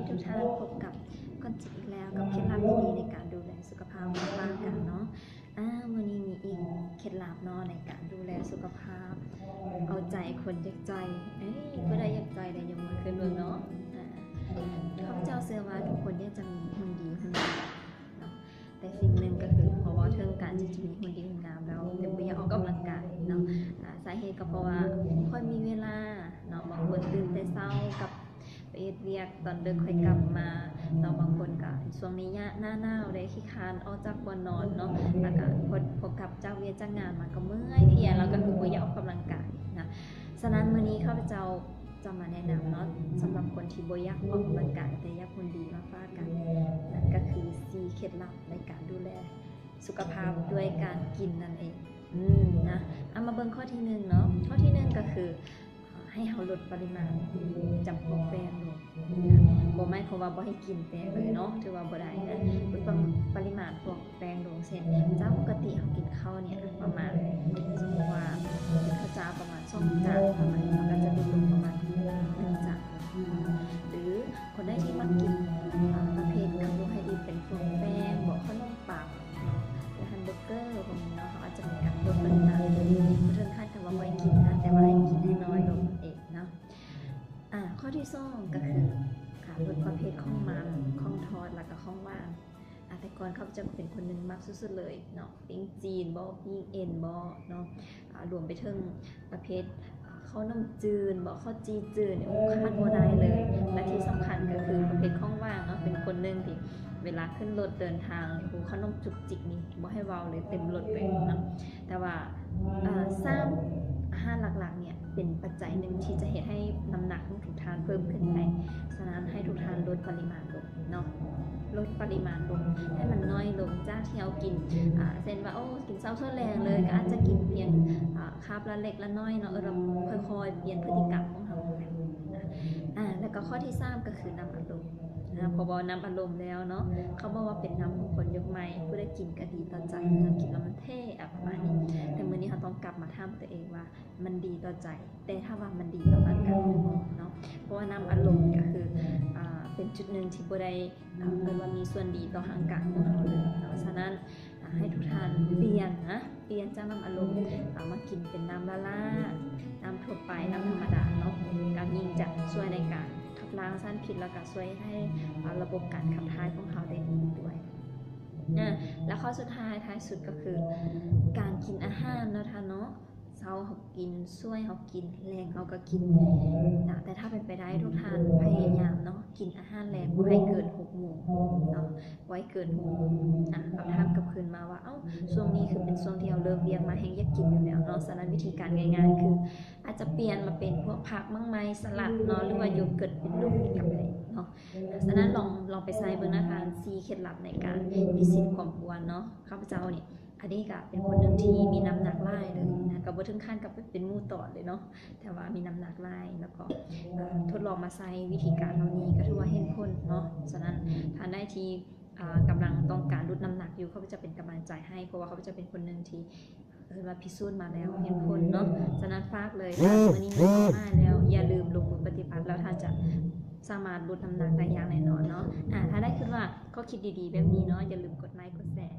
ทุกท่านพบกับก้อนจิตอีกแล้วกับเคล็ดลับดีๆในการดูแลสุขภาพของร่างกายเนาะวันนี้มีอีกเคล็ดลับเนาะในการดูแลสุขภาพเอาใจคนอยากใจเมื่อใดอยากใจใดยังมือขึ้นเมืองเนาะข้าพเจ้าเชื่อว่าทุกคนเนี่ยจะมีหุ่นดีหุ่นงามเนาะแต่สิ่งหนึ่งก็คือเพราะว่าเทิงการที่จะมีหุ่นดีหุ่นงามแล้วแต่ไม่อยากออกกำลังกายเนาะสาเหตุก็เพราะว่าไม่ค่อยมีเวลาเนาะบางคนตื่นแต่เช้ากับไปเรียกตอนเดินค่อยกลับมาเนาะบางคนก็ช่วงนี้หน้าหนาวเลยขี้คร้านออกจากบ่อนอนเนาะแล้วก็พอกลับจากเวียนจากงานมาก็เมื่อยเพลียแล้วก็คือไม่อยากออกกำลังกายนะฉะนั้นมื้อนี้ข้าพเจ้าจะมาแนะนำเนาะสำหรับคนที่บ่อยากออกกำลังกายแต่อยากหุ่นดีมาฝากกันนั่นก็คือ4เคล็ดลับในการดูแลสุขภาพด้วยการกินนั่นเองนะเอามาเบิ่งข้อที่1เนาะข้อที่1ก็คือให้เราลดปริมาณจำพวกแป้งลงบ่ไม่เพราะว่าบ่ให้กินแป้งเลยเนาะถือว่าบ่ได้นะลดปริมาณพวกแป้งลงเช่นจากปกติเรากินข้าวเนี่ยประมาณสมมติว่ากินข้าวเจ้าประมาณ2 จานประมาณเราก็จะลดลงประมาณ1 จานหรือคนได้ที่มากินประเภทคาร์โบไฮเดรตเป็นพวกแป้งบอกขนมปังหรือแฮมเบอร์เกอร์พวกนี้เนาะเขาอาจจะมีการลดปริมาณเรื่องขั้นกับว่าไม่กินนะแต่ว่าให้กินให้น้อยลงเองเนาะข้อที่2ก็คือลดประเภทของมันของทอดแล้วก็ของหวานแต่ก่อนเขาจะเป็นคนหนึ่งมักสุดๆเลยเนาะปิ้งจีนบ่ปิ้งเอ็นบ่เนาะรวมไปถึงประเภทข้าวน้ำจืดบ่ข้าวจีจืดเนี่ยขาดบ่ได้เลยและที่สำคัญก็คือประเภทของหวานเนาะเป็นคนหนึ่งที่เวลาขึ้นรถเดินทางขนมจุกจิกนี่บ่ให้เว้าเลยเต็มรถไปเนาะแต่ว่าอาหารหลักๆเนี่ยเป็นปัจจัยหนึ่งที่จะเห็นให้น้ำหนักของทุกท่านเพิ่มขึ้นไปฉะนั้นให้ทุกท่านลดปริมาณลงเนาะลดปริมาณลงให้มันน้อยลงจากที่เรากินเช่นว่ากินเช้าเช้าแรงเลยก็อาจจะกินเพียงคาร์บละเล็กละน้อยเนาะเราค่อยๆเปลี่ยนพฤติกรรมของเราแล้วก็ข้อที่3ก็คือน้ำอัดลมพอบอกน้ำอารมณ์แล้วเนาะเขาบอกว่าเป็นน้ำของคนยกไม้ผู้ได้กินก็ดีต่อใจกินแล้วมันเท่ประมาณนี้แต่มื้อนี้เขาต้องกลับมาถามตัวเองว่ามันดีต่อใจแต่ถ้าว่ามันดีต่อร่างกายเนาะเพราะว่าน้ำอารมณ์ก็คือเป็นจุดหนึ่งที่บ่ได้เป็นว่ามีส่วนดีต่อร่างกายของเราเลยเนาะฉะนั้นให้ทุกท่านเปลี่ยนจากน้ำอารมณ์มากินเป็นน้ำละลาน้ำทั่วไปน้ำธรรมดาเนาะการยิ่งจะช่วยในการขับล้างสารพิษแล้วก็ช่วยให้ระบบการขับถ่ายของเราได้ดีด้วยแล้วข้อสุดท้ายสุดก็คือการกินอาหารเนาะท่านเนาะเช้าเขากินช่วยเขากินแรงเขาก็กินนะแต่ถ้าเป็นไปได้ทุกท่านพยายามเนาะกินอาหารแรงไว้เกิน6 โมงเนาะไว้เกิน6 โมงเขาถามกับคืนมาว่าช่วงนี้คือเป็นช่วงที่เราเลิกเรียนมาแห้งอยากกินอยู่แล้วเนาะฉะนั้นวิธีการง่ายๆคืออาจจะเปลี่ยนมาเป็นพวกผักมั่งไม้สลัดเนาะหรือว่าโยเกิร์ตเป็นนมกับอะไรเนาะฉะนั้นลองไปใช้เบิ่งนะคะ4เคล็ดลับในการพิชิตความอ้วนเนาะข้าพเจ้านี่อันนี้ก็เป็นคนหนึ่งที่มีน้ำหนักหลายเลยนะก็บ่ถึงขั้นกับเป็นหมู่ตอดเลยเนาะแต่ว่ามีน้ำหนักหลายแล้วก็ทดลองมาใช้วิธีการเหล่านี้ก็ถือว่าเห็นผลเนาะฉะนั้นท่านได้ที่กำลังต้องการลดน้ำหนักอยู่เขาจะเป็นกำลังใจให้เพราะว่าเขาจะเป็นคนหนึ่งที่มาพิสูจน์มาแล้วเห็นผลเนาะฉะนั้นฝากเลยวันนี้มันมาแล้วอย่าลืมลงมือปฏิบัติแล้วท่านจะสามารถลดน้ำหนักได้อย่างแน่นอนเนาะถ้าได้คิดว่าก็คิดดีๆแบบนี้เนาะอย่าลืมกดไลค์กดแชร์